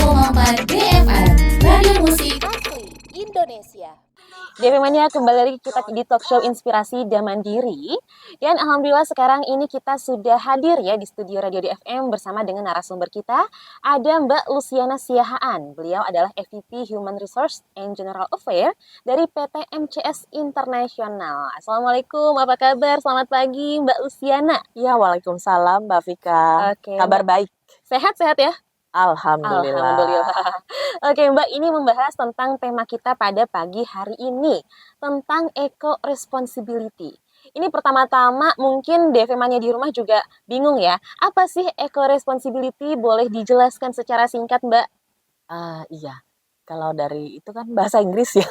103,4 BFM Radio Musik Asli Indonesia. Mania kembali lagi kita di talk show Inspirasi dan Mandiri. Dan alhamdulillah sekarang ini kita sudah hadir ya di studio Radio DFM bersama dengan narasumber kita. Ada Mbak Luciana Siahaan. Beliau adalah EVP Human Resource and General Affair dari PT MCS International. Assalamualaikum, apa kabar? Selamat pagi Mbak Luciana. Ya, waalaikumsalam Mbak Vika. Oke, Kabar baik. Sehat-sehat ya? Alhamdulillah. Oke Mbak, ini membahas tentang tema kita pada pagi hari ini, tentang eco-responsibility. Ini pertama-tama mungkin DFM-nya di rumah juga bingung ya, apa sih eco-responsibility? Boleh dijelaskan secara singkat Mbak? Iya, kalau dari itu kan bahasa Inggris ya,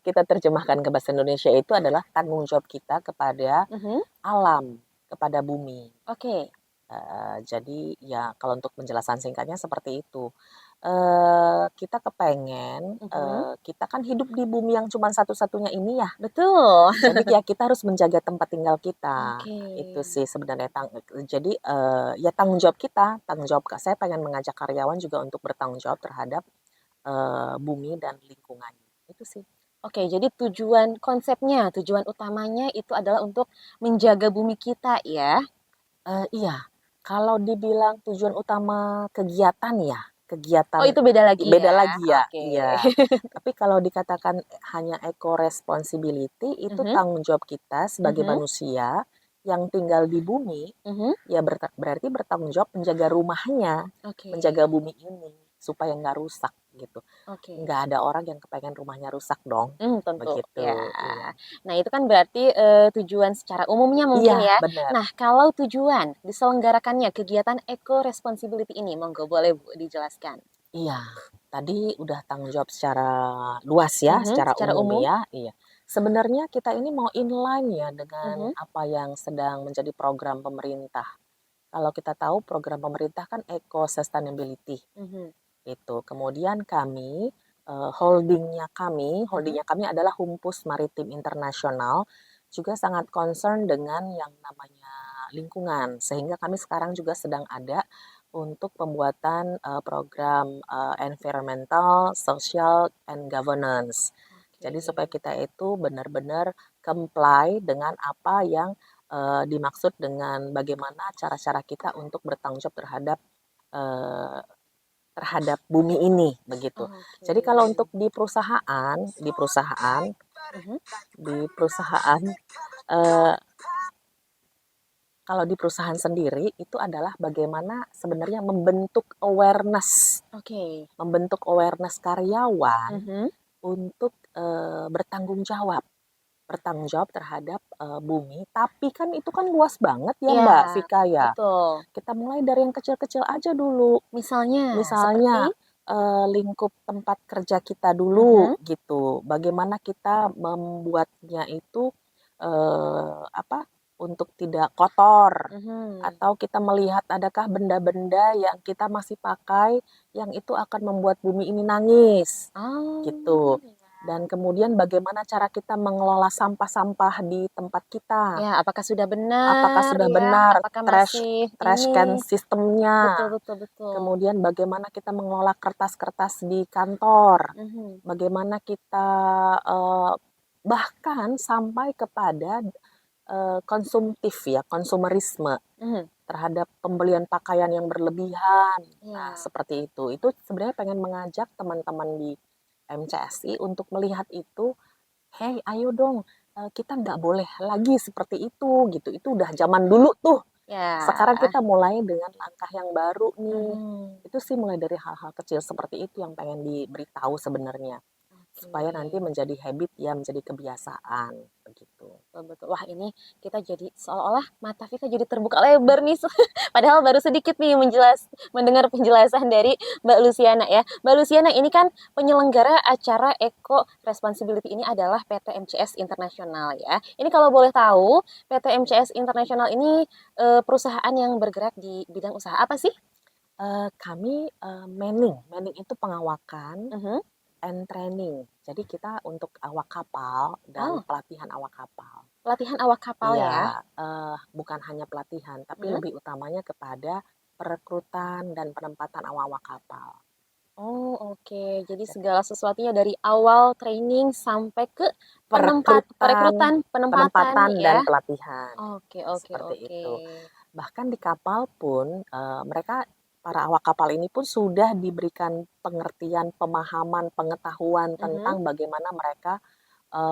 kita terjemahkan ke bahasa Indonesia itu adalah tanggung jawab kita kepada alam, kepada bumi. Oke. Jadi ya kalau untuk penjelasan singkatnya seperti itu. Kita kepengen, kita kan hidup di bumi yang cuma satu-satunya ini ya. Betul. Jadi ya kita harus menjaga tempat tinggal kita. Oke. Itu sih sebenarnya. Jadi ya tanggung jawab kita, saya pengen mengajak karyawan juga untuk bertanggung jawab terhadap bumi dan lingkungan. Itu sih. Oke, jadi tujuan utamanya itu adalah untuk menjaga bumi kita ya. Iya, kalau dibilang tujuan utama kegiatan Oh, itu beda lagi beda ya? lagi ya. Oke. Iya. Tapi kalau dikatakan hanya eco-responsibility itu tanggung jawab kita sebagai manusia yang tinggal di bumi, ya berarti bertanggung jawab menjaga rumahnya, Oke. menjaga bumi ini supaya nggak rusak gitu. Oke. Nggak ada orang yang kepengen rumahnya rusak dong. Tentu. Begitu. Ya. Iya. Nah, itu kan berarti tujuan secara umumnya mungkin Iya, ya. benar. Nah, kalau tujuan diselenggarakannya kegiatan eco-responsibility ini, monggo boleh Bu dijelaskan. Iya, tadi udah tanggung jawab secara luas ya, secara umum ya. Iya. Sebenarnya kita ini mau inline ya dengan apa yang sedang menjadi program pemerintah. Kalau kita tahu program pemerintah kan Eco Sustainability. Itu. Kemudian kami holdingnya kami adalah Humpus Maritim Internasional, juga sangat concern dengan yang namanya lingkungan, sehingga kami sekarang juga sedang ada untuk pembuatan program environmental, social, and governance. Jadi supaya kita itu benar-benar comply dengan apa yang dimaksud dengan bagaimana cara-cara kita untuk bertanggung jawab terhadap bumi ini begitu. Jadi kalau untuk di perusahaan kalau di perusahaan sendiri itu adalah bagaimana sebenarnya membentuk awareness karyawan untuk bertanggung jawab terhadap bumi. Tapi kan itu kan luas banget ya, Mbak Vika ya. Betul. Kita mulai dari yang kecil-kecil aja dulu. Misalnya lingkup tempat kerja kita dulu gitu. Bagaimana kita membuatnya itu untuk tidak kotor, atau kita melihat adakah benda-benda yang kita masih pakai yang itu akan membuat bumi ini nangis, gitu. Dan kemudian bagaimana cara kita mengelola sampah-sampah di tempat kita. Ya, apakah sudah benar? Apakah trash can sistemnya. Betul. Kemudian bagaimana kita mengelola kertas-kertas di kantor. Bagaimana kita bahkan sampai kepada konsumerisme terhadap pembelian pakaian yang berlebihan. Nah, seperti itu. Itu sebenarnya pengen mengajak teman-teman di MCSI untuk melihat itu, hey ayo dong, kita nggak boleh lagi seperti itu gitu. Itu udah zaman dulu tuh. Sekarang kita mulai dengan langkah yang baru nih. Itu sih mulai dari hal-hal kecil seperti itu yang pengen diberitahu sebenarnya. Supaya nanti menjadi habit ya, menjadi kebiasaan begitu. Betul. Wah, ini kita jadi seolah-olah mata kita jadi terbuka lebar nih. Padahal baru sedikit nih mendengar penjelasan dari Mbak Luciana ya. Mbak Luciana, ini kan penyelenggara acara Eco Responsibility ini adalah PT MCS International ya. Ini kalau boleh tahu, PT MCS International ini perusahaan yang bergerak di bidang usaha apa sih? Kami manning itu pengawakan and training. Jadi kita untuk awak kapal dan pelatihan awak kapal. Pelatihan awak kapal ya? Bukan hanya pelatihan, tapi lebih utamanya kepada perekrutan dan penempatan awak-awak kapal. Oh, oke. Jadi segala sesuatunya dari awal training sampai ke Perekrutan, penempatan penempatan dan ya. pelatihan, Oke, oke, seperti oke. itu. Bahkan di kapal pun, mereka para awak kapal ini pun sudah diberikan pengertian, pemahaman, pengetahuan Mhm. tentang bagaimana mereka,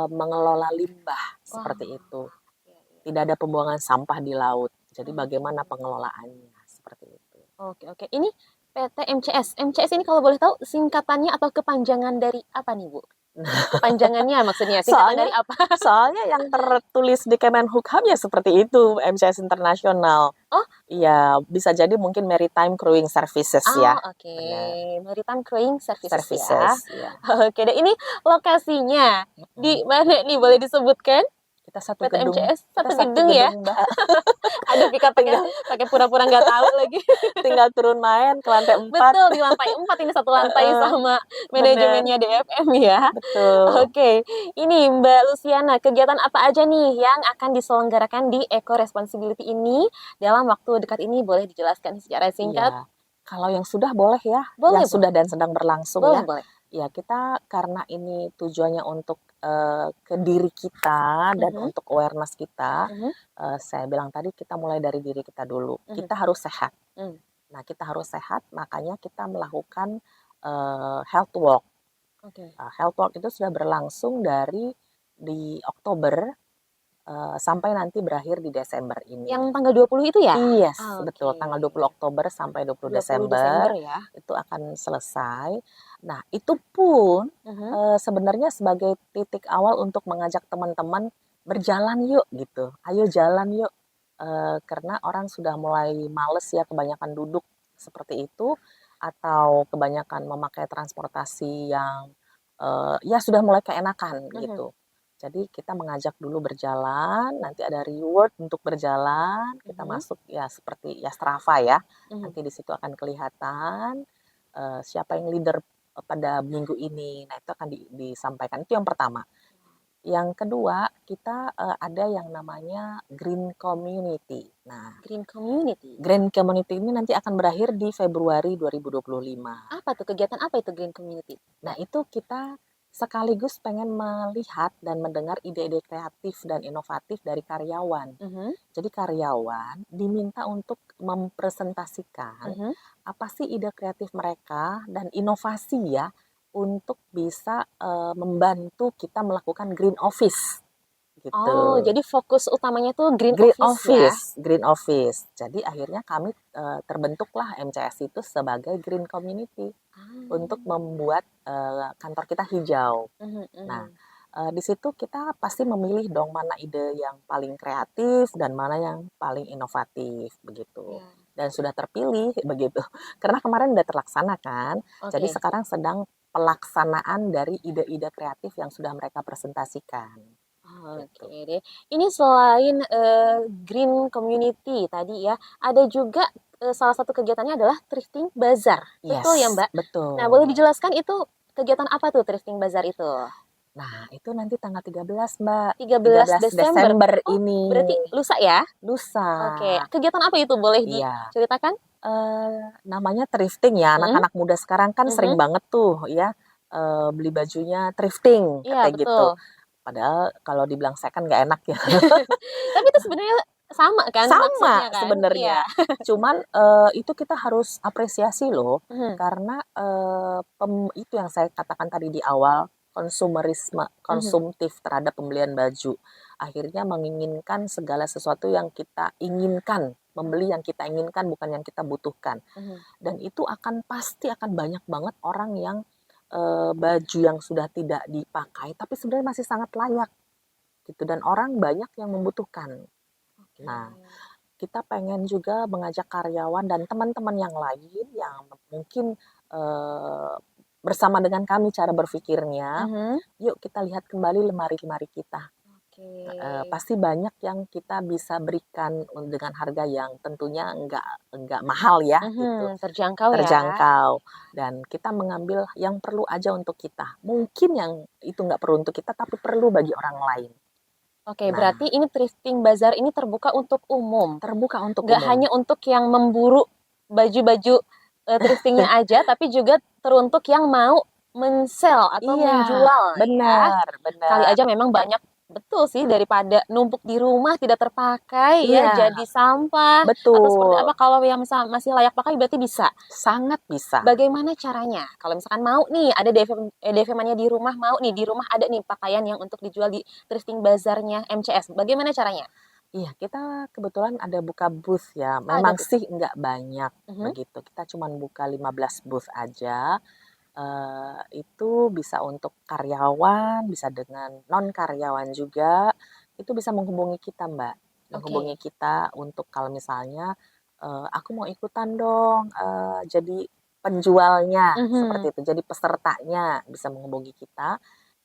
mengelola limbah, Wah, seperti itu. iya, iya. Tidak ada pembuangan sampah di laut, jadi Oke. bagaimana pengelolaannya, seperti itu. Oke, oke. Ini PT MCS. MCS ini kalau boleh tahu singkatannya atau kepanjangan dari apa nih, Bu? Kepanjangannya maksudnya, singkatan Soalnya dari apa? soalnya yang tertulis di Kemenhukam ya seperti itu, MCS Internasional. Oh, Iya, bisa jadi mungkin Maritime Crewing Services oh, ya, oke. benar, Maritime Crewing Services ya. services, ya. Oke, dan ini lokasinya Mhm. di mana nih? Boleh disebutkan? Kita satu PT gedung MCS kita satu satu gedung ya? gedung, Mbak. Aduh, Vika pakai Tinggal pakai pura-pura nggak tahu lagi. tinggal turun main ke lantai 4. Betul, di lantai 4 ini satu lantai Heeh, sama bener, manajemennya DFM ya. betul. Oke, ini Mbak Luciana, kegiatan apa aja nih yang akan diselenggarakan di Eco Responsibility ini dalam waktu dekat ini? Boleh dijelaskan secara singkat? Iya, kalau yang sudah boleh ya, yang Boleh, sudah boleh. dan sedang berlangsung Boleh, ya. boleh. Ya, kita karena ini tujuannya untuk, ke diri kita dan Mhm, untuk awareness kita, mhm, saya bilang tadi kita mulai dari diri kita dulu. mhm, Kita harus sehat. mmm. Nah, kita harus sehat, makanya kita melakukan, health walk. Oke. Health walk itu sudah berlangsung dari di Oktober, sampai nanti berakhir di Desember ini. Yang tanggal 20 itu ya? Yes, betul, Oke. tanggal 20 Oktober sampai 20 20 Desember Desember ya? itu akan selesai. Nah, itu pun, Mhm. sebenarnya sebagai titik awal untuk mengajak teman-teman berjalan yuk gitu, ayo jalan yuk, karena orang sudah mulai males ya kebanyakan duduk seperti itu, atau kebanyakan memakai transportasi yang, ya sudah mulai keenakan Mhm, gitu. Jadi kita mengajak dulu berjalan, nanti ada reward untuk berjalan, kita mhm, masuk ya seperti ya Strava ya, mhm. nanti di situ akan kelihatan, siapa yang leader, pada minggu ini. Nah itu akan disampaikan, itu yang pertama. Yang kedua, kita, ada yang namanya Green Community. Nah, Green Community. Green Community ini nanti akan berakhir di Februari 2025. Apa tuh, kegiatan apa itu Green Community? Nah, itu kita sekaligus pengen melihat dan mendengar ide-ide kreatif dan inovatif dari karyawan. Mhm, Jadi karyawan diminta untuk mempresentasikan mhm. apa sih ide kreatif mereka dan inovasi ya untuk bisa membantu kita melakukan green office Oh, gitu. jadi fokus utamanya tuh green Green office ya? Office, Green Office. Jadi akhirnya kami terbentuklah MCS itu sebagai Green Community untuk Ah, membuat kantor kita hijau. mhm, Nah, mhm. di situ kita pasti memilih dong mana ide yang paling kreatif dan mana yang paling inovatif begitu. Iya, Dan sudah terpilih begitu. Karena kemarin udah terlaksana kan. Jadi oke. sekarang sedang pelaksanaan dari ide-ide kreatif yang sudah mereka presentasikan Oke gitu. deh. Ini selain, green community tadi ya, ada juga, salah satu kegiatannya adalah thrifting bazaar, betul ya, Yes, Mbak? Nah, boleh betul. dijelaskan itu kegiatan apa tuh thrifting bazaar itu? Nah, itu nanti tanggal 13, Mbak. 13 13 Desember? Desember Oh, ini. berarti lusa ya? Lusa. Oke, kegiatan apa itu, boleh Iya. diceritakan? Namanya thrifting ya, Mhm, anak-anak muda sekarang kan sering mhm. banget tuh ya, beli bajunya thrifting, Iya, katanya gitu. betul. Padahal kalau dibilang second nggak enak ya. Tapi itu sebenarnya sama kan Sama maksudnya kan? Iya. sebenarnya, cuman, itu kita harus apresiasi loh, Mhm, karena, itu yang saya katakan tadi di awal, konsumerisme, mhm, konsumtif terhadap pembelian baju. Akhirnya menginginkan segala sesuatu yang kita inginkan, membeli yang kita inginkan bukan yang kita butuhkan. mhm. Dan itu pasti akan banyak banget orang yang, baju yang sudah tidak dipakai tapi sebenarnya masih sangat layak gitu dan orang banyak yang membutuhkan. Oke. Nah, kita pengen juga mengajak karyawan dan teman-teman yang lain yang mungkin, eee, bersama dengan kami cara berpikirnya, Mhm. yuk kita lihat kembali lemari-lemari kita. Oke. Pasti banyak yang kita bisa berikan dengan harga yang tentunya enggak mahal ya gitu, Mhm, terjangkau ya. terjangkau dan kita mengambil yang perlu aja untuk kita. Mungkin yang itu nggak perlu untuk kita tapi perlu bagi orang lain. Oke, Nah, berarti ini thrifting bazaar ini terbuka untuk umum, terbuka untuk nggak umum. hanya untuk yang memburu baju-baju, thriftingnya aja, tapi juga teruntuk yang mau men-sell atau Iya, menjual ya. benar, Kali benar. aja memang banyak, betul sih, daripada numpuk di rumah tidak terpakai ya, Iya, jadi sampah atau seperti apa. betul. Kalau yang masih layak pakai berarti bisa. Sangat bisa. Bagaimana caranya? Kalau misalkan mau nih ada DV-nya di rumah, mau nih di rumah ada nih pakaian yang untuk dijual di thrifting bazarnya MCS. Bagaimana caranya? Iya, kita kebetulan ada buka booth ya. Ada Memang tuh. sih nggak banyak Mhm. begitu. Kita cuma buka 15 booth aja. Itu bisa untuk karyawan, bisa dengan non karyawan juga. Itu bisa menghubungi kita, Mbak. Menghubungi Oke. kita untuk kalau misalnya aku mau ikutan dong, jadi penjualnya Mhm. seperti itu. Jadi pesertanya bisa menghubungi kita.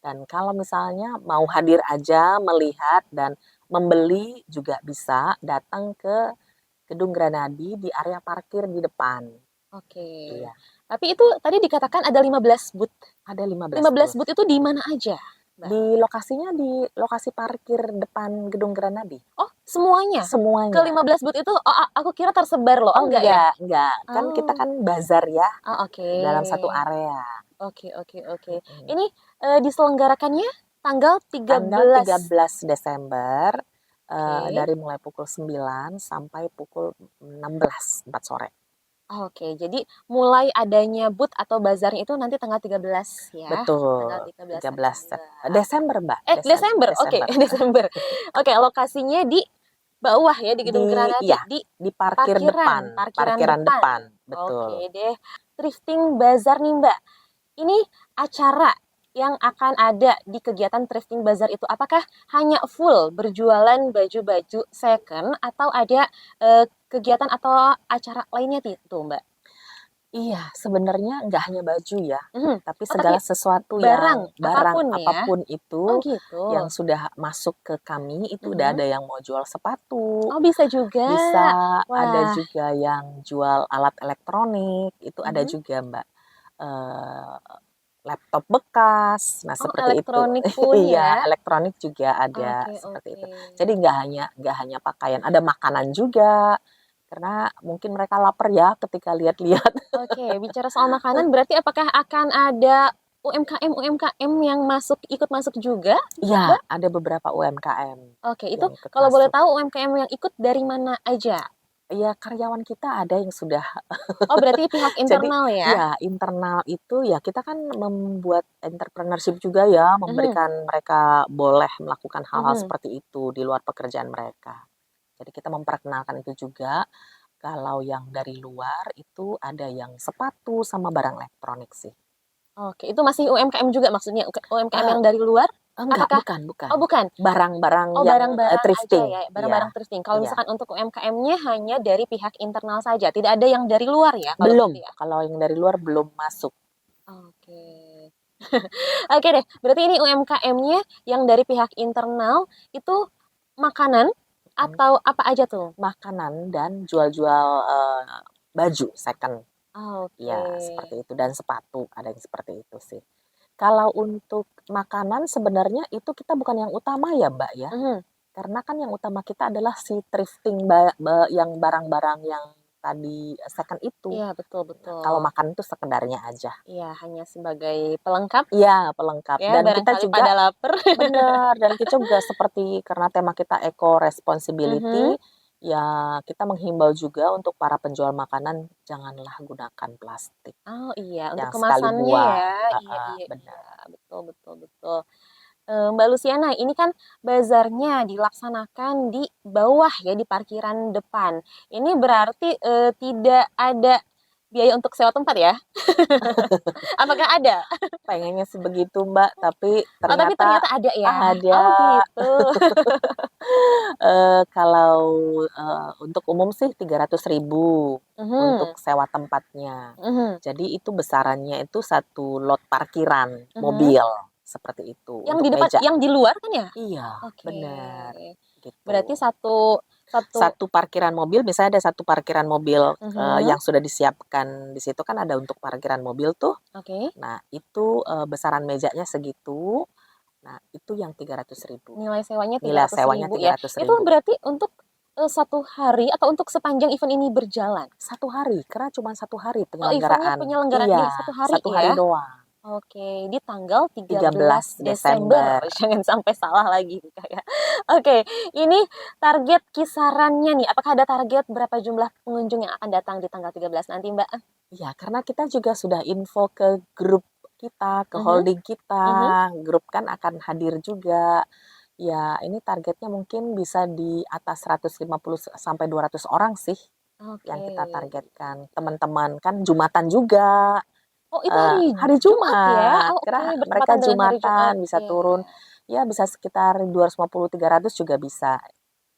Dan kalau misalnya mau hadir aja melihat dan membeli juga bisa datang ke Gedung Granadi di area parkir di depan. Oke. Iya, Tapi itu tadi dikatakan ada 15 booth. ada 15 15 booth. booth itu di mana aja, Mbak? Di lokasi parkir depan Gedung Granadi. Oh, semuanya? Ke Semuanya. 15 booth itu, oh, aku kira tersebar loh. Oh Oh, enggak ya? enggak. Kan kita Oh, kan bazar ya oh, oke. dalam satu area. Oke, oke, oke. Mm-mm. Ini diselenggarakannya tanggal Tanggal 13. 13 Desember Oke. dari mulai pukul 9 sampai pukul 16, 4 sore. Oke, jadi mulai adanya booth atau bazarnya itu nanti tanggal 13 ya. Tanggal Betul, 13 13 September. Desember, Mbak. Desember. Oke, Desember. Desember. Oke, lokasinya di bawah ya, di Gedung Granadi, Iya, di di parkir depan, parkiran parkiran depan. depan, betul. Oke deh. Thrifting Bazar nih, Mbak. Ini acara yang akan ada di kegiatan Thrifting Bazar itu apakah hanya full berjualan baju-baju second atau ada kegiatan atau acara lainnya tuh, Mbak? Iya, sebenarnya nggak hanya baju ya, Mhm. tapi Oh, tapi segala sesuatu barang, yang barang apapun ya? apapun Oh, itu gitu. yang sudah masuk ke kami itu udah Mhm. ada yang mau jual sepatu, Oh, bisa juga. bisa ada Wah. juga yang jual alat elektronik, itu ada Mhm. juga Mbak. Eh, Laptop bekas, nah Oh, seperti itu. elektronik pun Iya, ya? elektronik juga ada Oke, seperti oke. itu. Jadi nggak hanya pakaian, ada makanan juga. Karena mungkin mereka lapar ya ketika lihat-lihat. Oke, bicara soal makanan berarti apakah akan ada UMKM yang ikut masuk juga, Iya, Mbak? ada beberapa UMKM Oke, itu yang ikut kalau boleh masuk. tahu UMKM yang ikut dari mana aja? Ya, karyawan kita ada yang sudah Oh, berarti pihak jadi internal ya? ya internal itu ya kita kan membuat entrepreneurship juga ya, Mhm, memberikan mereka boleh melakukan hal-hal mhm. seperti itu di luar pekerjaan mereka. Jadi kita memperkenalkan itu juga. Kalau yang dari luar itu ada yang sepatu sama barang elektronik sih. Oke, itu masih UMKM juga maksudnya? UMKM Eh, yang dari luar? enggak, Apakah bukan. oh, bukan? Barang-barang Oh, yang barang-barang aja thrifting. ya, Iya, barang-barang thrifting. Kalau iya. misalkan untuk UMKM-nya hanya dari pihak internal saja, tidak ada yang dari luar ya kalau Belum, gitu ya? kalau yang dari luar belum masuk. Oke. Oke deh, berarti ini UMKM-nya yang dari pihak internal itu makanan Hmm, atau apa aja tuh? makanan dan jual-jual baju second. Oke. Ya, seperti itu dan sepatu, ada yang seperti itu sih. Kalau untuk makanan sebenarnya itu kita bukan yang utama ya, Mbak ya. Mhm. Karena kan yang utama kita adalah si thrifting yang barang-barang yang tadi second itu. Iya, betul, Nah, betul. kalau makan itu sekedarnya aja. Iya, hanya sebagai pelengkap Iya, pelengkap. ya, Dan kita barangkali juga pada lapar. benar, dan kita juga seperti karena tema kita eco responsibility, Mhm. ya kita menghimbau juga untuk para penjual makanan janganlah gunakan plastik Oh, iya, untuk yang sekali kemasannya buang. ya. Iya, Heeh, iya, iya. benar. Betul, betul, betul. Mbak Luciana, ini kan bazarnya dilaksanakan di bawah ya, di parkiran depan. Ini berarti tidak ada biaya untuk sewa tempat ya? Apakah ada? Pengennya sih begitu, Mbak, tapi Oh, tapi ternyata ternyata ada ya? ada. Oh, gitu. Kalau untuk umum sih 300.000 untuk Mhm, sewa tempatnya. mhm, Jadi itu besarannya itu satu lot parkiran mhm. mobil seperti itu Yang untuk di depan, meja. yang di luar kan ya? Iya, Oke. benar Berarti gitu. satu, satu, Satu parkiran mobil, misalnya ada satu parkiran mobil mhm, yang sudah disiapkan di situ kan ada untuk parkiran mobil tuh. oke. Nah, itu besaran mejanya segitu. Nah, itu yang 300.000. Nilai sewanya tiga Nilai ratus sewanya ribu tiga ya. ratus Itu ribu. berarti untuk 1 hari atau untuk sepanjang event ini berjalan? 1 hari, karena cuma 1 hari Oh, eventnya penyelenggaraan. penyelenggaraan Iya, di 1 hari 1 hari ya? doang. Oke, di tanggal 13 13 Desember. Desember. Jangan sampai salah lagi nih, Kak, ya. Oke, ini target kisarannya nih, apakah ada target berapa jumlah pengunjung yang akan datang di tanggal 13 nanti, Mbak? Iya, karena kita juga sudah info ke grup kita, ke Mhm, holding kita. mhm. Grup kan akan hadir juga. Ya, ini targetnya mungkin bisa di atas 150 sampai 200 orang sih yang Oke. kita targetkan. Teman-teman kan Jumatan juga. Oh, itu hari Hari Jumat ya? Jumat, Oh, oke, karena mereka bertepatan dengan hari Jumat. Jumatan bisa Oke. turun, ya bisa sekitar 250-300 juga bisa,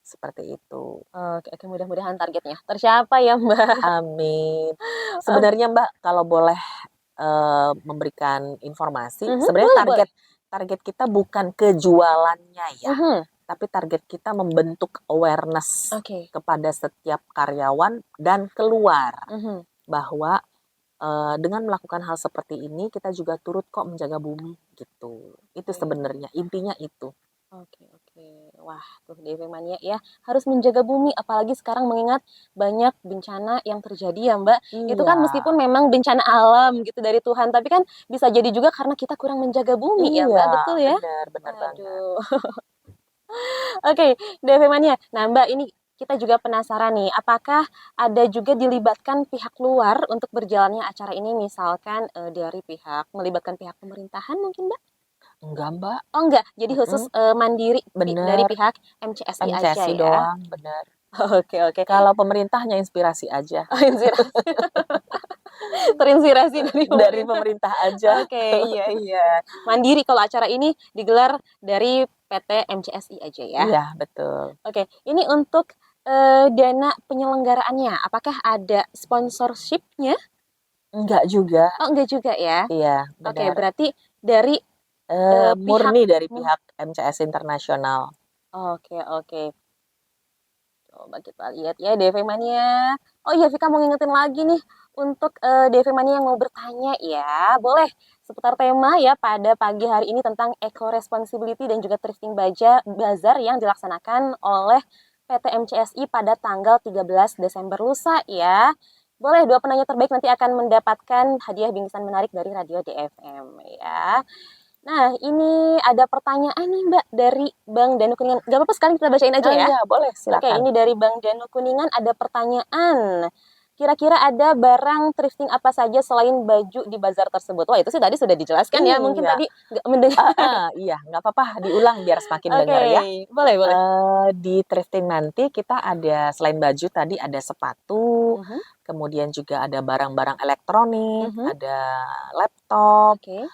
seperti itu. Oke, oke, mudah-mudahan targetnya tercapai ya, Mbak. Amin. Oke. Sebenarnya Mbak, kalau boleh memberikan informasi, Mhm, sebenarnya boleh, boleh. target target kita bukan kejualannya ya, Mhm. tapi target kita membentuk awareness Oke. kepada setiap karyawan dan keluar Mhm. bahwa dengan melakukan hal seperti ini kita juga turut kok menjaga bumi gitu. Itu Oke. sebenarnya intinya itu. Oke, oke. Wah, tuh DP Mania ya, harus menjaga bumi apalagi sekarang mengingat banyak bencana yang terjadi ya, Mbak. Itu Iya, kan meskipun memang bencana alam gitu dari Tuhan, tapi kan bisa jadi juga karena kita kurang menjaga bumi ya, iya, Mbak, betul ya? benar benar banget. Waduh. Oke, DP Mania. Nah, Mbak, ini kita juga penasaran nih, apakah ada juga dilibatkan pihak luar untuk berjalannya acara ini, misalkan dari pihak melibatkan pihak pemerintahan mungkin, Mbak? Enggak Mbak, Oh enggak, jadi khusus mhm, mandiri dari bener, pihak MCSI aja MCSI ya? doang, bener. Oke, oke. Kalau pemerintah hanya inspirasi aja, Oh, inspirasi, terinspirasi dari dari pemerintah. pemerintah aja. Oke, iya, iya. Mandiri kalau acara ini digelar dari PT MCSI aja ya? Iya, betul. Oke, ini untuk dana penyelenggaraannya, apakah ada sponsorship-nya? Enggak juga, Oh, enggak juga ya? iya, Oke, benar. berarti dari pihak. Murni dari pihak MCS Internasional. Oke, oke. Coba kita lihat ya, DV Mania. Oh iya, Vika mau ngingetin lagi nih untuk DV Mania yang mau bertanya ya. Boleh seputar tema ya pada pagi hari ini tentang eco responsibility dan juga thrifting bazar yang dilaksanakan oleh PT MCSI pada tanggal 13 Desember lusa ya. Boleh, 2 penanya terbaik nanti akan mendapatkan hadiah bingkisan menarik dari Radio DFM ya. Nah, ini ada pertanyaan nih Mbak dari Bang Danu Kuningan. Gak apa-apa sekali kita bacain aja Oh ya. iya, boleh, Oke, silakan. ini dari Bang Danu Kuningan ada pertanyaan. Kira-kira ada barang thrifting apa saja selain baju di bazar tersebut? Wah, itu sih tadi sudah dijelaskan ya. Mungkin Iya, tadi nggak mendengar. iya, nggak apa-apa, diulang biar semakin Oke, dengar ya. boleh, boleh. Di thrifting nanti kita ada selain baju tadi ada sepatu, Mhm, kemudian juga ada barang-barang elektronik, mhm. ada laptop, Oke.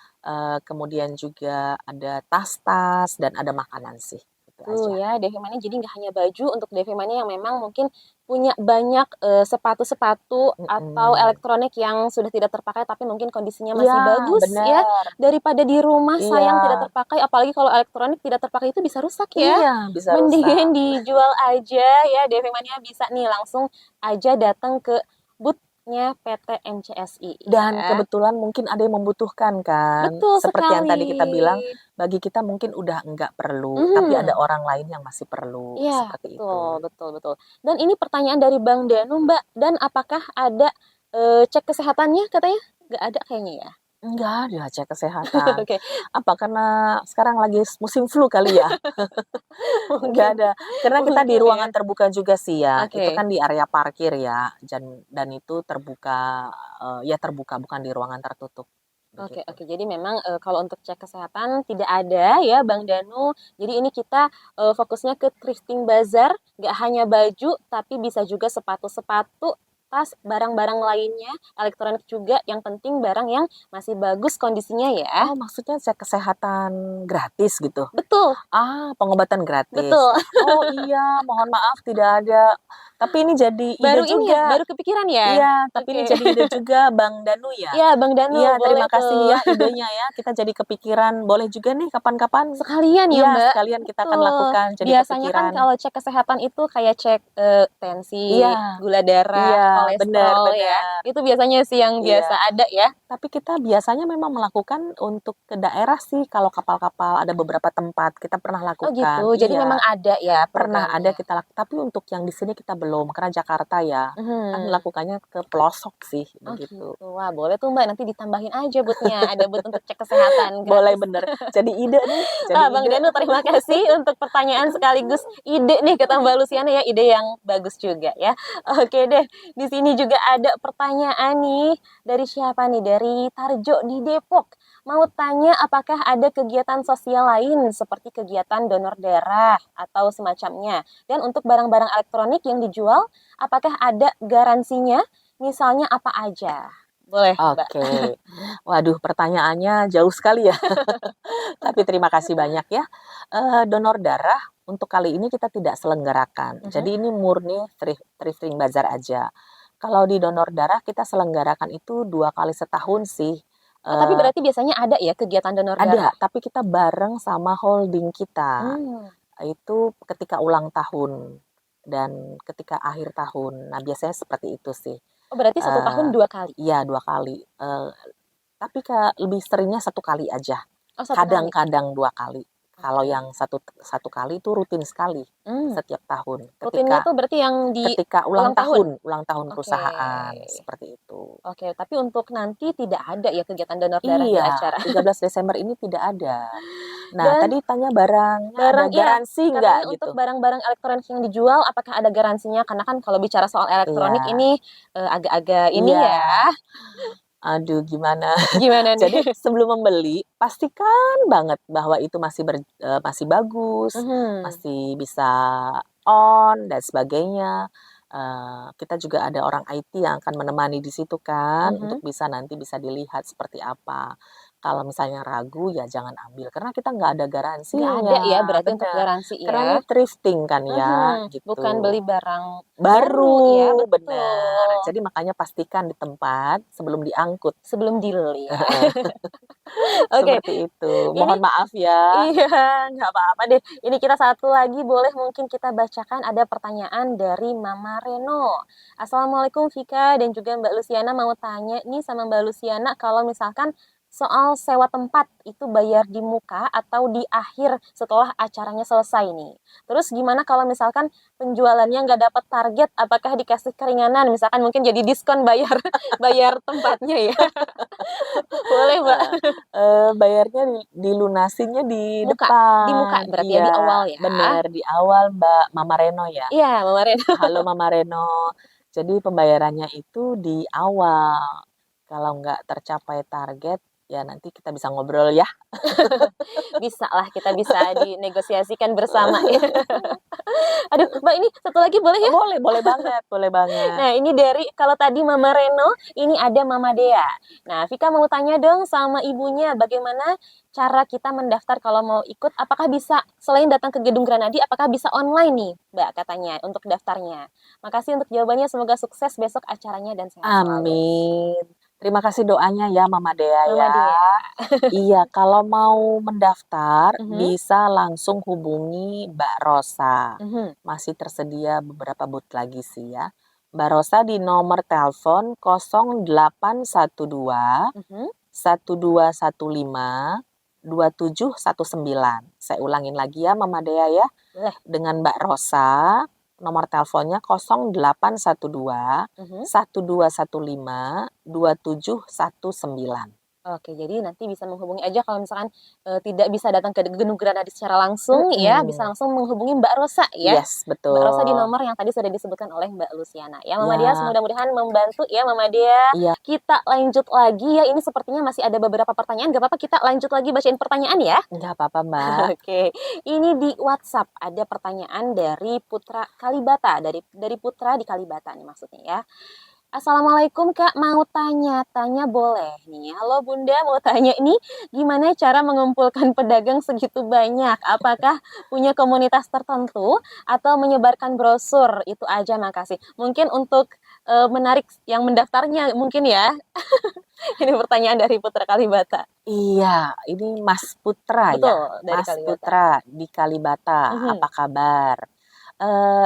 kemudian juga ada tas-tas dan ada makanan sih, itu Tuh aja. ya, DV Mania jadi nggak hanya baju untuk DV Mania yang memang mungkin punya banyak sepatu-sepatu atau Mhm. elektronik yang sudah tidak terpakai tapi mungkin kondisinya Iya, masih bagus ya, benar. daripada di rumah Iya, sayang tidak terpakai, apalagi kalau elektronik tidak terpakai itu bisa rusak ya. iya, bisa rusak. Mendingan dijual aja ya, DV Mania bisa nih langsung aja datang ke booth-nya PT MCSI Dan ya. kebetulan mungkin ada yang membutuhkan kan, Betul seperti yang tadi sekali. kita bilang, bagi kita mungkin udah enggak perlu, tapi ada Mhm. orang lain yang masih perlu, Iya, seperti betul, itu. betul, betul. Dan ini pertanyaan dari Bang Danu, Mbak. Dan apakah ada cek kesehatannya katanya? Nggak ada kayaknya ya? Enggak ada cek kesehatan. Oke, Apa karena sekarang lagi musim flu kali ya? Enggak mungkin ada, karena kita di mungkin ya. ruangan terbuka juga sih ya, itu Oke, kan di area parkir ya, dan itu terbuka, ya terbuka bukan di ruangan tertutup, oke, begitu. oke. Jadi memang kalau untuk cek kesehatan tidak ada ya, Bang Danu. Jadi ini kita fokusnya ke thrifting bazar, nggak hanya baju, tapi bisa juga sepatu-sepatu, tas, barang-barang lainnya, elektronik juga. Yang penting barang yang masih bagus kondisinya ya. Oh maksudnya cek kesehatan gratis gitu? Betul, Ah, pengobatan gratis. betul. Oh iya, mohon maaf tidak ada. Tapi ini jadi Baru ide ini ya, juga. baru kepikiran ya? Iya, tapi ini Oke. jadi ide juga Bang Danu ya? Iya, Bang Danu, Iya, boleh terima kasih tuh. ya idenya ya. Kita jadi kepikiran. Boleh juga nih kapan-kapan. Sekalian ya, Iya, Mbak. sekalian kita akan Betul. lakukan. Jadi Biasanya kan kepikiran. kalau cek kesehatan itu kayak cek tensi, Iya, gula darah, iya, benar, kolesterol ya. benar. Itu biasanya sih yang biasa Iya. ada ya. Tapi kita biasanya memang melakukan untuk ke daerah sih. Kalau kapal-kapal ada beberapa tempat kita pernah Oh gitu. lakukan. Jadi memang Iya, ada ya pernah ada programnya. kita lakukan. Tapi untuk yang di sini kita belum. Karena Jakarta ya, kan Mhm. lakukannya ke pelosok sih, Oh gitu. begitu. Wah, boleh tuh Mbak, nanti ditambahin aja butnya. Ada but untuk cek kesehatan Boleh gratis. bener. Jadi ide nih, jadi Ah, Bang ide. Danu, terima kasih untuk pertanyaan sekaligus ide nih kata Mbak Luciana ya, ide yang bagus juga ya. Oke deh, di sini juga ada pertanyaan nih dari siapa nih? Dari Tarjo di Depok. Mau tanya apakah ada kegiatan sosial lain seperti kegiatan donor darah atau semacamnya. Dan untuk barang-barang elektronik yang dijual, apakah ada garansinya? Misalnya apa aja? Boleh, Mbak. Oke. Waduh, pertanyaannya jauh sekali ya. Tapi terima kasih banyak ya. Donor darah untuk kali ini kita tidak selenggarakan. Mhm. Jadi ini murni thrifting bazar aja. Kalau di donor darah kita selenggarakan itu 2 kali setahun sih. Oh, tapi Eh, berarti biasanya ada ya kegiatan donor darah? ada, tapi kita bareng sama holding kita. Hmm. Itu ketika ulang tahun dan ketika akhir tahun. Nah, biasanya seperti itu sih. Oh, berarti satu Eh, tahun 2 kali? iya 2 kali. Tapi lebih seringnya 1 kali aja. Oh, 1 kali? Kadang-kadang 2 kali. Kalau Oke. yang satu kali itu rutin sekali Hmm. setiap tahun. Rutinnya Ketika tuh berarti yang di ketika ulang tahun? ulang tahun Oke. perusahaan seperti itu. Oke, tapi untuk nanti tidak ada ya kegiatan donor darah di Iya, acara? 13 Desember ini tidak ada. Nah, Dan tadi tanya barangnya ada barang iya, garansi nggak katanya untuk gitu? barang-barang elektronik yang dijual, apakah ada garansinya? Karena kan kalau bicara soal elektronik Iya, ini agak-agak ini iya. ya. Aduh, gimana? Gimana nih? Jadi sebelum membeli, pastikan banget bahwa itu masih bagus, Mhm. masih bisa on dan sebagainya. Kita juga ada orang IT yang akan menemani di situ kan, untuk Mhm. nanti bisa dilihat seperti apa. Kalau misalnya ragu ya jangan ambil, karena kita nggak ada Nggak ada ya garansinya, berarti untuk bener. garansi Karena ya? ini thrifting kan ya, Mhm. Bukan gitu. beli barang baru ya, Baru, bener. betul. Jadi makanya pastikan di tempat sebelum diangkut. Sebelum deal ya. Oke, Seperti itu. ini Mohon maaf ya. iya, nggak apa-apa deh. Ini kita satu lagi boleh mungkin kita bacakan ada pertanyaan dari Mama Reno. Assalamualaikum Vika dan juga Mbak Luciana, mau tanya nih sama Mbak Luciana kalau misalkan soal sewa tempat itu bayar di muka atau di akhir setelah acaranya selesai nih. Terus gimana kalau misalkan penjualannya nggak dapat target, apakah dikasih keringanan? Misalkan mungkin jadi diskon bayar bayar tempatnya ya. Boleh, Mbak. Bayarnya dilunasinnya di Di muka depan. berarti ya di Iya, awal ya. bener, di awal Mbak Mama Reno ya. Iya, Mama Reno. Halo Mama Reno. Jadi pembayarannya itu di awal. Kalau nggak tercapai target, ya nanti kita bisa ngobrol ya. Bisa lah, kita bisa dinegosiasikan bersama ya. Aduh, Mbak, ini satu lagi boleh ya? Boleh banget, boleh banget. Nah, ini dari kalau tadi Mama Reno, ini ada Mama Dea. Nah, Vika mau tanya dong sama ibunya, bagaimana cara kita mendaftar kalau mau ikut? Apakah bisa selain datang ke Gedung Granadi, apakah bisa online nih, Mbak, katanya untuk daftarnya? Makasih untuk jawabannya, semoga sukses besok acaranya dan sehat selalu. Amin. Terima kasih doanya ya Mama Dea Mama ya. Dea. Iya, kalau mau mendaftar Mhm. bisa langsung hubungi Mbak Rosa. Mhm. Masih tersedia beberapa booth lagi sih ya. Mbak Rosa di nomor telepon 0812 Mhm. 1215 2719. Saya ulangin lagi ya Mama Dea ya. Boleh. Dengan Mbak Rosa, nomor teleponnya 0812 Mhm. 1215 2719. Oke, jadi nanti bisa menghubungi aja kalau misalkan tidak bisa datang ke Gedung Granadi secara langsung ya, bisa langsung menghubungi Mbak Rosa ya. Yes, Mbak Rosa di betul. nomor yang tadi sudah disebutkan oleh Mbak Luciana. Ya, Mama Ya, Dia, mudah-mudahan membantu ya Mama Dia. iya. Kita lanjut lagi ya, ini sepertinya masih ada beberapa pertanyaan. Gak apa-apa kita lanjut lagi bacain pertanyaan ya. Nggak apa-apa, Mbak. Oke, ini di WhatsApp ada pertanyaan dari Putra Kalibata, dari Putra di Kalibata nih maksudnya ya. Assalamualaikum Kak, mau tanya boleh nih. Halo Bunda, mau tanya ini gimana cara mengumpulkan pedagang segitu banyak? Apakah punya komunitas tertentu atau menyebarkan brosur? Itu aja, makasih. Mungkin untuk menarik yang mendaftarnya mungkin ya. Ini pertanyaan dari Putra Kalibata. Iya, ini Mas Putra ya. Betul, dari Mas Kalibata. Putra di Kalibata, Mhm. apa kabar?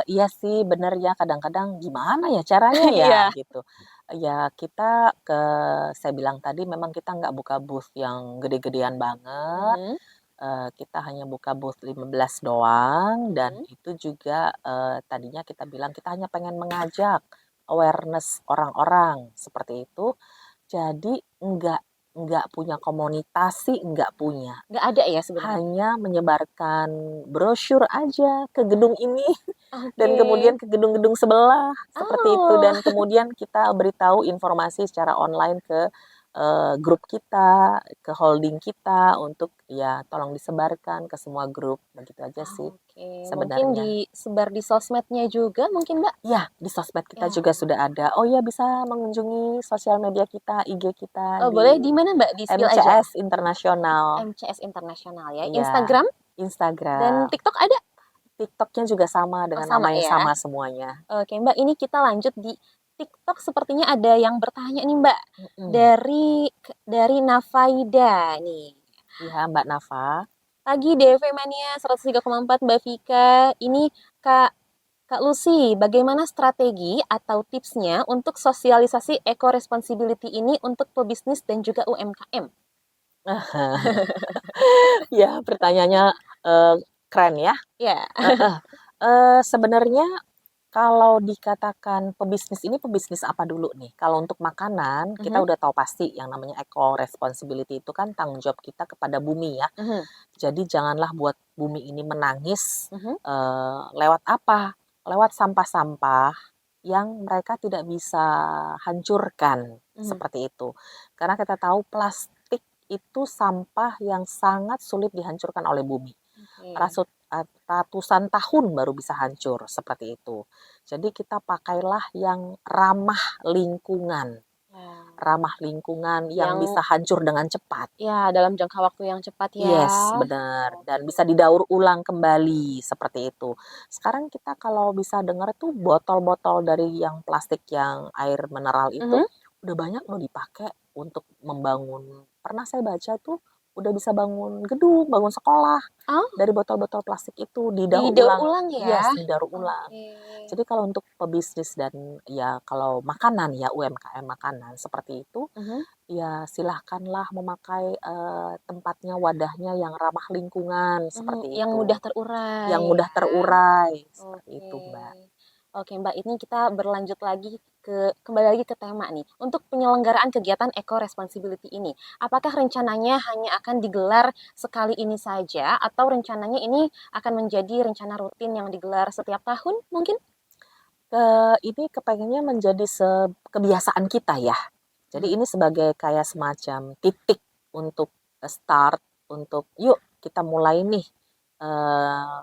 Iya sih bener ya, kadang-kadang gimana ya caranya ya Iya. gitu. Ya saya bilang tadi memang kita nggak buka booth yang gede-gedean banget, Mhm, kita hanya buka booth 15 doang dan mhm. itu juga, tadinya kita bilang kita hanya pengen mengajak awareness orang-orang, seperti itu. Jadi nggak punya komunitas sih, nggak punya. Nggak ada ya sebenarnya? Hanya menyebarkan brosur aja ke gedung ini dan Oke. kemudian ke gedung-gedung sebelah, seperti itu. Oh. Dan kemudian kita beritahu informasi secara online ke grup kita, ke holding kita untuk ya tolong disebarkan ke semua grup, begitu aja sih Oke, mungkin sebenarnya. disebar di sosmednya juga mungkin, Mbak? Ya, di sosmed kita Ya. juga sudah ada. Oh ya, bisa mengunjungi sosial media kita, IG kita Oh, di boleh di mana, Mbak? Di-spill aja. MCS Internasional. MCS Internasional ya. Iya, Instagram dan Instagram. TikTok ada? TikToknya juga sama Oh, dengan nama sama yang ya. sama semuanya. Oke, Mbak, ini kita lanjut di TikTok. Sepertinya ada yang bertanya nih, Mbak. Mm-mm. Dari Nafaida nih. Iya, Mbak Nafa. Pagi DV Mania 103,4 Mbak Vika. Ini Kak Kak Lucy, bagaimana strategi atau tipsnya untuk sosialisasi eco responsibility ini untuk pebisnis dan juga UMKM? Ya, pertanyaannya keren ya. Ya. Sebenarnya kalau dikatakan pebisnis ini pebisnis apa dulu nih? Kalau untuk makanan, kita Mhm, udah tahu pasti yang namanya eco responsibility itu kan tanggung jawab kita kepada bumi ya. mhm, Jadi janganlah buat bumi ini menangis mhm, lewat apa? Lewat sampah-sampah yang mereka tidak bisa hancurkan mhm. seperti itu. Karena kita tahu plastik itu sampah yang sangat sulit dihancurkan oleh bumi. Oke. Ratusan tahun baru bisa hancur seperti itu. Jadi kita pakailah yang ramah lingkungan, Ya. yang Yang bisa hancur dengan cepat. ya dalam jangka waktu yang cepat ya. Yes, benar. Dan bisa Oke. didaur ulang kembali seperti itu. Sekarang kita kalau bisa dengar tuh botol-botol dari yang plastik yang air mineral itu Mhm. udah banyak loh dipakai untuk membangun. Pernah saya baca tuh udah bisa bangun gedung, bangun sekolah Oh, dari botol-botol plastik itu didaur didaur ulang. ulang ya? Yes, didaur ulang. Oke. Jadi kalau untuk pebisnis dan ya kalau makanan ya UMKM makanan seperti itu Mhm, ya silahkanlah memakai, tempatnya, wadahnya yang ramah lingkungan, mhm, seperti yang itu. mudah terurai Yang mudah ya. terurai, seperti Oke. itu, Mbak. Oke, Mbak, ini kita berlanjut lagi kembali lagi ke tema nih. Untuk penyelenggaraan kegiatan eco responsibility ini, apakah rencananya hanya akan digelar sekali ini saja atau rencananya ini akan menjadi rencana rutin yang digelar setiap tahun mungkin? Ini kepengennya menjadi kebiasaan kita ya. Jadi Mhm, ini sebagai kayak semacam titik untuk, start, untuk yuk kita mulai nih, eee,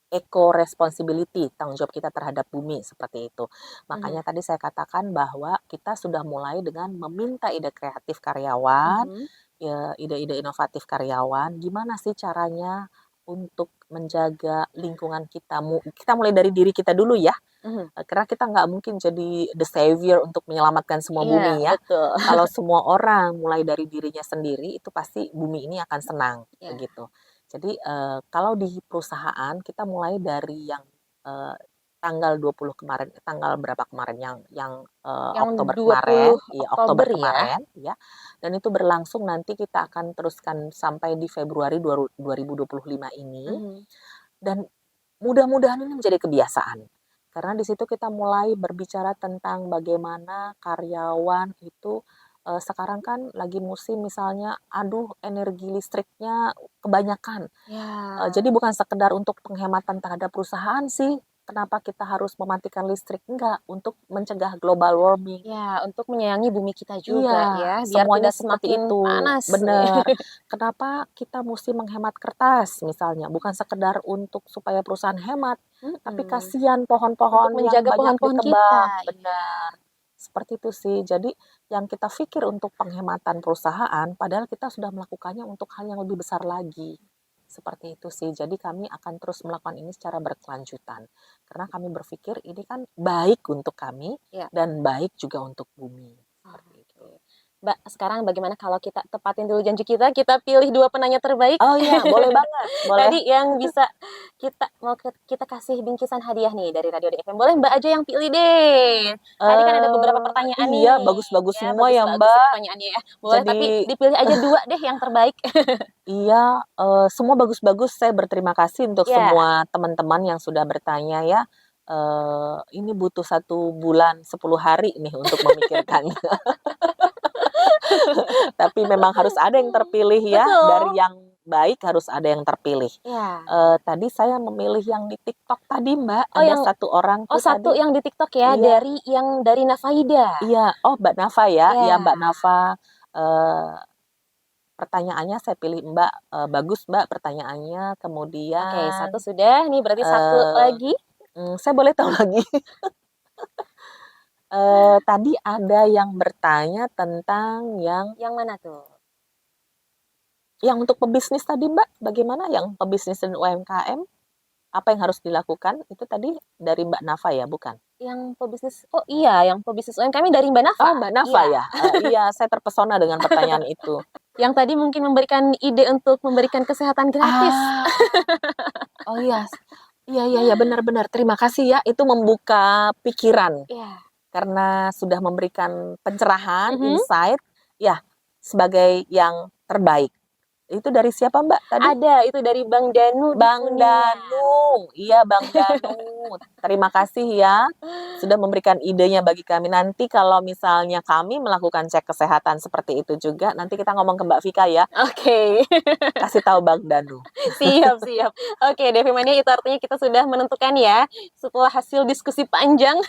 eco responsibility, tanggung jawab kita terhadap bumi, seperti itu. mhm, Makanya tadi saya katakan bahwa kita sudah mulai dengan meminta ide kreatif karyawan, mhm, ya ide-ide inovatif karyawan, gimana sih caranya untuk menjaga lingkungan kita, kita mulai dari diri kita dulu ya, mhm. karena kita nggak mungkin jadi the savior untuk menyelamatkan semua Iya, bumi ya. betul. Kalau semua orang mulai dari dirinya sendiri, itu pasti bumi ini akan senang, Ya. begitu. Jadi, kalau di perusahaan kita mulai dari yang, eee, tanggal 20 kemarin tanggal berapa kemarin Yang Oktober 20 kemarin, iya Oktober Oktober ya? kemarin ya, dan itu berlangsung nanti kita akan teruskan sampai di Februari 2025 ini, Mhm, dan mudah-mudahan ini menjadi kebiasaan. Karena di situ kita mulai berbicara tentang bagaimana karyawan itu, sekarang kan lagi musim misalnya, aduh energi listriknya kebanyakan. ya. Jadi bukan sekedar untuk penghematan terhadap perusahaan sih, kenapa kita harus mematikan listrik, enggak, untuk mencegah global warming. Ya, untuk menyayangi bumi kita Iya, juga ya, biar semuanya tidak seperti semakin itu, panas. bener. Kenapa kita mesti menghemat kertas misalnya, bukan sekedar untuk supaya perusahaan hemat, tapi Mhm, kasihan untuk pohon-pohon yang menjaga banyak pohon-pohon kita, ditebang, ya. benar. Seperti itu sih. Jadi yang kita pikir untuk penghematan perusahaan, padahal kita sudah melakukannya untuk hal yang lebih besar lagi. Seperti itu sih. Jadi kami akan terus melakukan ini secara berkelanjutan. Karena kami berpikir ini kan baik untuk kami Ya. dan baik juga untuk bumi. Seperti itu. Mbak, sekarang bagaimana kalau kita tepatin dulu janji kita pilih 2 penanya terbaik. Oh iya, boleh banget. Boleh. Tadi yang bisa kita kasih bingkisan hadiah nih dari Radio DFM. Boleh Mbak aja yang pilih deh. Tadi kan ada beberapa pertanyaan nih. Iya, bagus-bagus semua ya, bagus-bagus Mbak. pertanyaannya ya. Boleh, Jadi, tapi dipilih aja 2 deh yang terbaik. Iya, semua bagus-bagus. Saya berterima kasih untuk Ya. semua teman-teman yang sudah bertanya ya. Ini butuh 1 bulan 10 hari nih untuk memikirkannya. Tapi memang harus ada yang terpilih ya. Betul. Dari yang baik harus ada yang terpilih. Ya. Tadi saya memilih yang di TikTok tadi, Mbak. Oh, Ada yang- 1 orang tuh satu tadi. yang di TikTok ya, Iya. dari Nafaida. Iya, Mbak Nafa ya. Iya. Iya, Mbak Nafa. Pertanyaannya saya pilih Mbak. Bagus Mbak pertanyaannya. Oke, Kemudian 1 sudah. Nih berarti 1 lagi. saya boleh tahu lagi? Tadi ada yang bertanya tentang yang Yang mana tuh? untuk pebisnis tadi Mbak, bagaimana yang pebisnis dan UMKM? Apa yang harus dilakukan? Itu tadi dari Mbak Nafa ya, bukan? Yang pebisnis, oh iya, yang pebisnis UMKM dari Mbak Nafa. Oh, Mbak Nafa Iya. ya? Iya, saya terpesona dengan pertanyaan itu. Yang tadi mungkin memberikan ide untuk memberikan kesehatan gratis. Oh iya. Iya, benar-benar. Terima kasih ya, itu membuka pikiran. Iya. Karena sudah memberikan pencerahan, Mhm. insight, ya sebagai yang terbaik. Itu dari siapa Mbak tadi? Ada, itu dari Bang Danu. di Bang Kuningan. Danu. Iya, Bang Danu. Terima kasih ya sudah memberikan idenya bagi kami. Nanti kalau misalnya kami melakukan cek kesehatan seperti itu juga, nanti kita ngomong ke Mbak Vika ya. Oke. Kasih tahu Bang Danu. Siap. Oke, Devi Mania, itu artinya kita sudah menentukan ya. Setelah hasil diskusi panjang,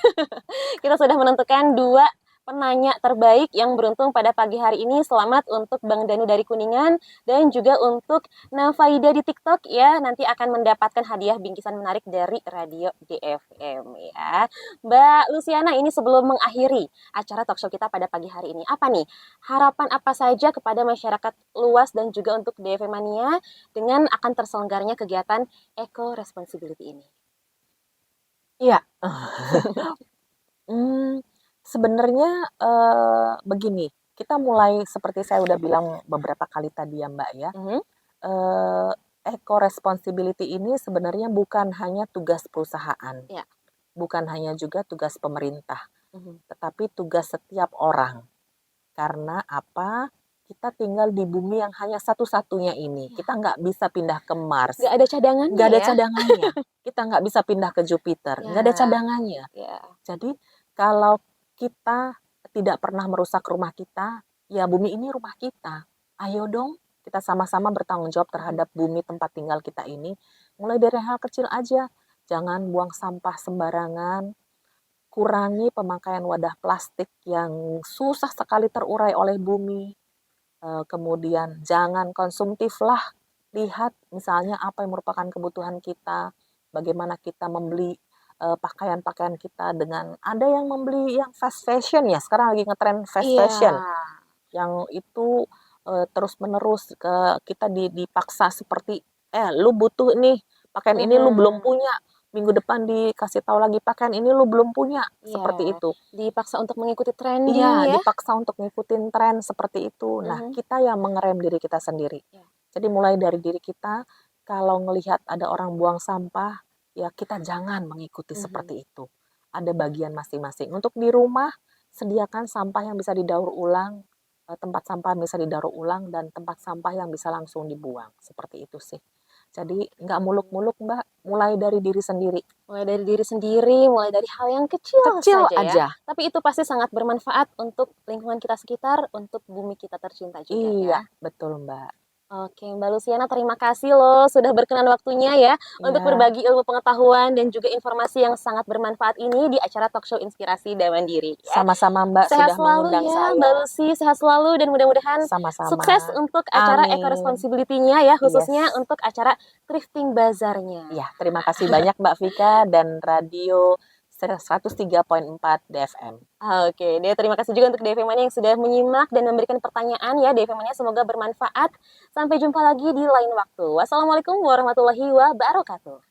kita sudah menentukan 2 penanya terbaik yang beruntung pada pagi hari ini. Selamat untuk Bang Danu dari Kuningan dan juga untuk Nafaida di TikTok ya. Nanti akan mendapatkan hadiah bingkisan menarik dari Radio DFM ya. Mbak Luciana, ini sebelum mengakhiri acara talkshow kita pada pagi hari ini, apa nih harapan apa saja kepada masyarakat luas dan juga untuk DFM Mania dengan akan terselenggaranya kegiatan Eco Responsibility ini? Iya. Sebenarnya begini, kita mulai seperti saya udah bilang beberapa kali tadi ya Mbak ya. Eco responsibility ini sebenarnya bukan hanya tugas perusahaan, Ya. bukan hanya juga tugas pemerintah, tetapi tugas setiap orang. Karena apa? Kita tinggal di bumi yang hanya satu-satunya ini. Kita nggak bisa pindah ke Mars. Nggak ada cadangannya Nggak ada ya? cadangannya. Kita nggak bisa pindah ke Jupiter. Nggak ada Ya. cadangannya. Ya. Jadi kalau kita tidak pernah merusak rumah kita, ya bumi ini rumah kita. Ayo dong, kita sama-sama bertanggung jawab terhadap bumi tempat tinggal kita ini. Mulai dari hal kecil aja. Jangan buang sampah sembarangan. Kurangi pemakaian wadah plastik yang susah sekali terurai oleh bumi. Kemudian jangan konsumtif lah. Lihat misalnya apa yang merupakan kebutuhan kita. Bagaimana kita membeli pakaian-pakaian kita dengan ada yang membeli yang fast fashion ya, sekarang lagi ngetren fast fashion yang itu terus menerus kita dipaksa seperti lu butuh nih pakaian ini lu belum punya, minggu depan dikasih tahu lagi pakaian ini lu belum punya, seperti itu. Dipaksa untuk mengikuti trending Iya, ya. dipaksa untuk ngikutin tren seperti itu. Nah, kita yang mengerem diri kita sendiri. Jadi mulai dari diri kita, kalau ngelihat ada orang buang sampah, ya kita jangan mengikuti seperti itu. Ada bagian masing-masing. Untuk di rumah, sediakan sampah yang bisa didaur ulang, tempat sampah yang bisa didaur ulang, dan tempat sampah yang bisa langsung dibuang. Seperti itu sih. Jadi nggak muluk-muluk Mbak, mulai dari diri sendiri. Mulai dari diri sendiri, mulai dari hal yang kecil saja aja. ya. Tapi itu pasti sangat bermanfaat untuk lingkungan kita sekitar, untuk bumi kita tercinta juga Iya, ya. betul Mbak. Oke, Mbak Luciana, terima kasih loh sudah berkenan waktunya ya untuk berbagi ilmu pengetahuan dan juga informasi yang sangat bermanfaat ini di acara Talkshow Inspirasi dan Mandiri. Ya. Sama-sama Mbak, Sehat sudah selalu mengundang ya, saya. Mbak Lucy, sehat selalu dan mudah-mudahan Sama-sama. sukses untuk acara Amin. Eco Responsibility-nya ya, khususnya Yes. untuk acara Thrifting Bazar-nya. Ya, terima kasih banyak Mbak Vika dan Radio 103.4 DFM. Oke, deh terima kasih juga untuk DFM Mania yang sudah menyimak dan memberikan pertanyaan ya. DFM Mania semoga bermanfaat. Sampai jumpa lagi di lain waktu. Wassalamualaikum warahmatullahi wabarakatuh.